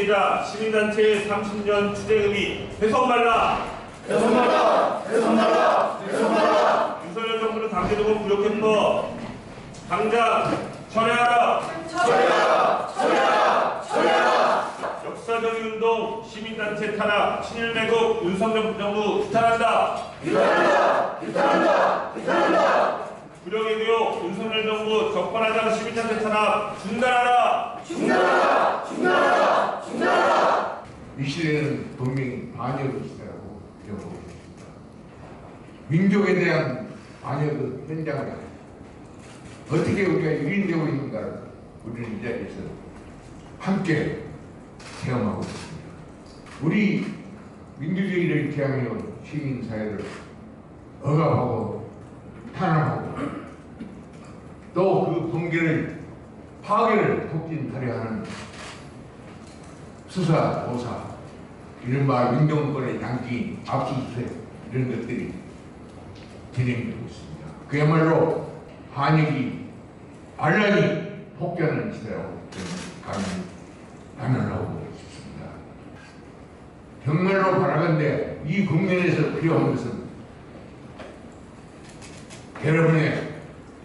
피해자 시민단체의 30년 추재금이 훼손말라! 훼손말라! 훼손말라! 훼손말라! 윤석열 정부는 강제동원 부역행법 당장 철회하라! 철회하라! 철회하라! 철회하라! 역사적인 운동 시민단체 탄압 친일 매국 윤석열 정부 비탄한다! 비탄한다! 비탄한다! 비탄한다! 불역의 교육 윤석열 정부 적반하장 시민단체 탄압 중단하라! 중단하라! 중단하라! 중단하라! 이 시대는 분명히 반역의 시대라고 여겨보고 있습니다. 민족에 대한 반역의 현장을 어떻게 우리가 유인되고 있는가를 우리는 이 자리에서 함께 체험하고 있습니다. 우리 민주주의를 지향해온 시민사회를 억압하고 탄압하고 또 그 분계를 파괴를 촉진하려 하는 수사, 조사, 이른바 민정권의 양기, 압수수색 이런 것들이 진행되고 있습니다. 그야말로 반역이 반란이 폭변하는 시대라고 가면하고 있습니다. 정말로 바라건대 이 국면에서 필요한 것은 여러분의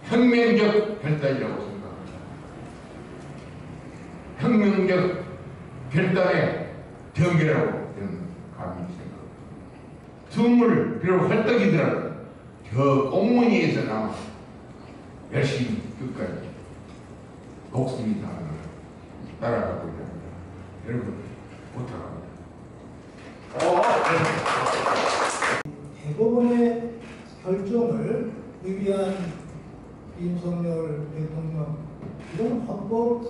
혁명적 결단이라고 생각합니다. 혁명적 결단의 전개라고 저는 감히 생각합니다. 숨을 비록 헐떡이더라도 저 꽁무니에서나마 열심히 끝까지 목숨이 다하는 따라가고 있습니다. 여러분 부탁합니다. 대법원의 결정을 위비한 윤석열 대통령, 이런 헌법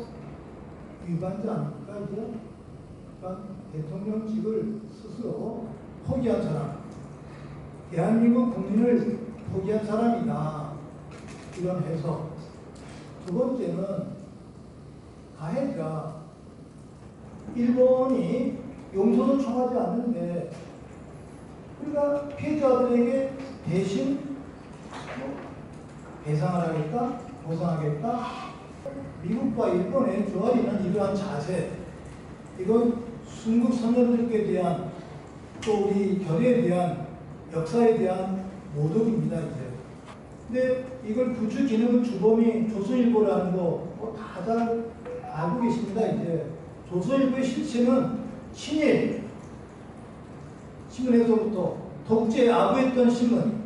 위반자 아닙니까? 이제 그러니까 대통령직을 스스로 포기한 사람, 대한민국 국민을 포기한 사람이다, 이런 해석. 두 번째는 가해자 일본이 용서도 청하지 않는데 우리가 피해자들에게 대신 배상을 하겠다, 보상하겠다. 미국과 일본의 조아리는 이러한 자세, 이건 순국 선열들께 대한 또 우리 결의에 대한 역사에 대한 모독입니다. 이제. 근데 이걸 구주 기능 주범이 조선일보라는 거 다 잘 알고 계십니다. 이제 조선일보의 실체는 친일 신문에서부터 독재에 아부했던 신문,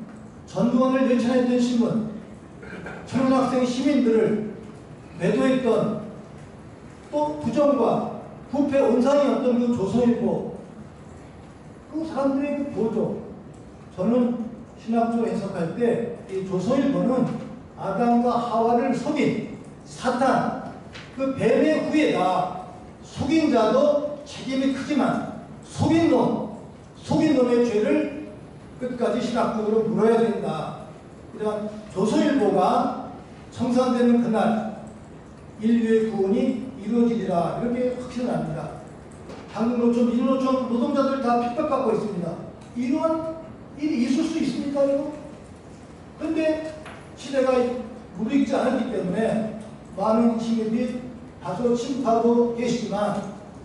전두환을 열찬했던 신문, 청년학생 시민들을 매도했던 또 부정과 부패 온상이었던 그 조선일보, 그 사람들의 그 보조. 저는 신학적으로 해석할 때 이 조선일보는 아담과 하와를 속인 사탄, 그 뱀의 후예다. 속인 자도 책임이 크지만 속인 놈의 죄를 끝까지 신학적으로 물어야 된다. 이런 조선일보가 청산되는 그날 인류의 구원이 이루어지리라, 이렇게 확신합니다. 한국노총, 민주노총 노동자들 다 핍박받고 있습니다. 이러한 일이 있을 수 있습니까? 이거? 그런데 시대가 무르익지 않았기 때문에 많은 시민들이 다소 침파하고 계시지만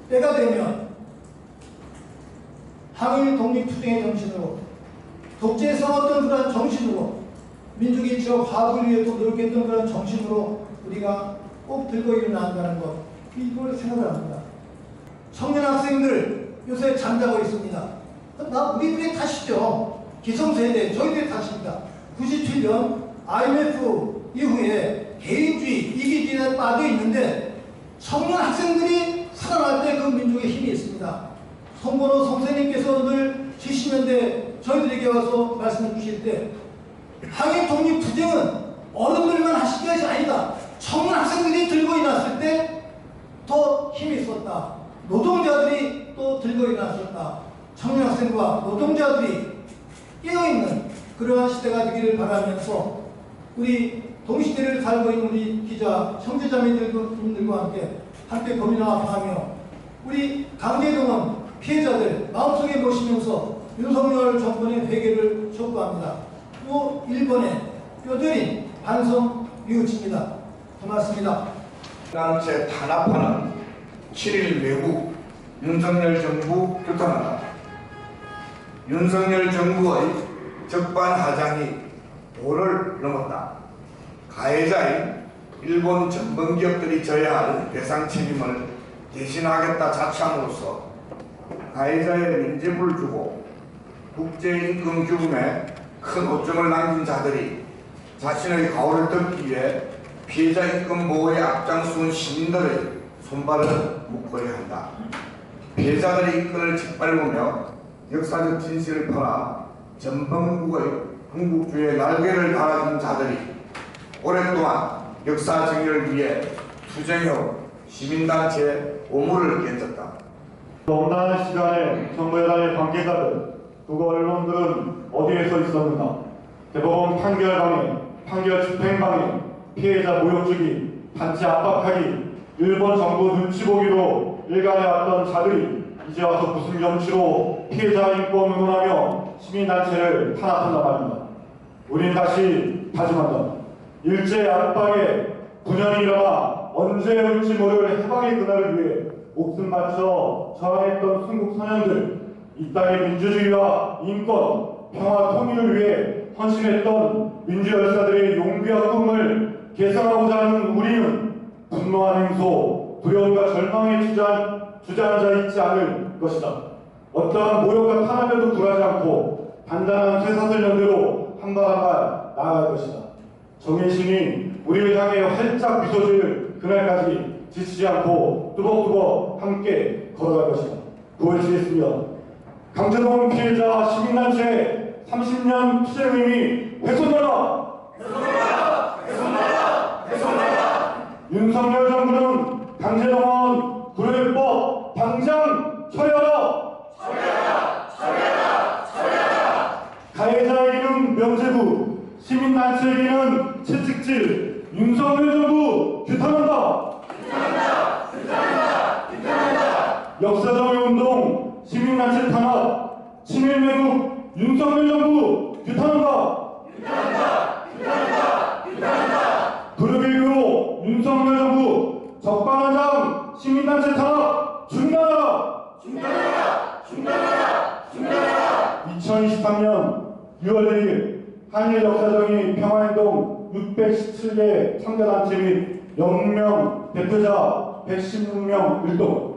때가 되면 항일 독립투쟁의 정신으로, 독재에 싸웠던 그런 정신으로, 민족의 지역 화합을 위해 또 노력했던 그런 정신으로 우리가 꼭 들고 일어난다는 것, 이걸 생각을 합니다. 청년 학생들 요새 잠자고 있습니다. 다 우리들의 탓이죠. 기성세대, 저희들의 탓입니다. 97년 IMF 이후에 개인주의, 이기주의에 빠져 있는데 청년 학생들이 살아날 때 그 민족의 힘이 있습니다. 송건호 선생님께서 늘 70년대 저희들에게 와서 말씀해 주실 때 항일 독립투쟁은 어른들만 하실 것이 아니다. 청년 학생들이 들고 일어났을 때 더 힘이 있었다. 노동자들이 또 들고 일어났었다. 청년 학생과 노동자들이 깨어있는 그러한 시대가 되기를 바라면서 우리 동시대를 살고 있는 우리 기자, 형제자매들과 함께 고민하며 우리 강제동원 피해자들 마음속에 모시면서 윤석열 정권의 회개를 촉구합니다. 또 일본의 뼈저린 반성 뉘우칩니다. 고맙습니다. 단체 탄압하는 친일 외국 윤석열 정부 규탄한다. 윤석열 정부의 적반하장이 도를 넘었다. 가해자인 일본 전범기업들이 져야 할 배상 책임을 대신하겠다 자처함으로써 가해자의 면죄부를 주고 국제임금규범에 큰 오점을 남긴 자들이 자신의 가오를 덮기 위해 피해자 인권 보호에 앞장서온 시민들의 손발을 묶어야 한다. 피해자들의 인권을 짓밟으며 역사적 진실을 팔아 전범국의 흥국주의의 날개를 달아준 자들이 오랫동안 역사 정의를 위해 투쟁해온 시민단체의 오물을 깨졌다. 엄단한 시간에 정부 여당의 관계자들, 국어 언론들은 어디에서 있었는가? 대법원 판결 방해, 판결 집행 방해, 피해자 모욕 주기, 단체 압박하기, 일본 정부 눈치 보기로 일간에 왔던 자들이 이제 와서 무슨 염치로 피해자 인권 응원하며 시민단체를 탄압한다 말입니다. 우린 다시 다짐한다. 일제 압박에 분연이 일어나 언제 올지 모를 해방의 그날을 위해 목숨 바쳐 저항했던 순국 선현들, 이 땅의 민주주의와 인권, 평화, 통일을 위해 헌신했던 민주열사들의 용기와 꿈을 계승하고자 하는 우리는 분노한 행소, 두려움과 절망에 주저앉아 있지 않을 것이다. 어떠한 모욕과 탄압에도 굴하지 않고 단단한 쇠사슬 연대로 한 발 한 발 나아갈 것이다. 정의심이 우리를 향해 활짝 미소 지을 그날까지 지치지 않고 뚜벅뚜벅 함께 걸어갈 것이다. 9월 7일이었으며 강제동 피해자 시민단체 30년 투쟁 의미 훼손하라! 윤석열 정부는 강제동원 불회법 당장 처리하라! 가해자에게는 면죄부, 시민단체에게는 채찍질, 윤석열 정부 규탄한다! 역사정의 운동, 시민단체 탄압, 친일매국, 윤석열 정부 규탄한다! 불의교로 윤석열 정부 적반하장 시민단체 탄압 중단하라! 2023년 6월 1일 한일 역사정의 평화행동 617개 참가단체 및 영명 대표자 116명 일동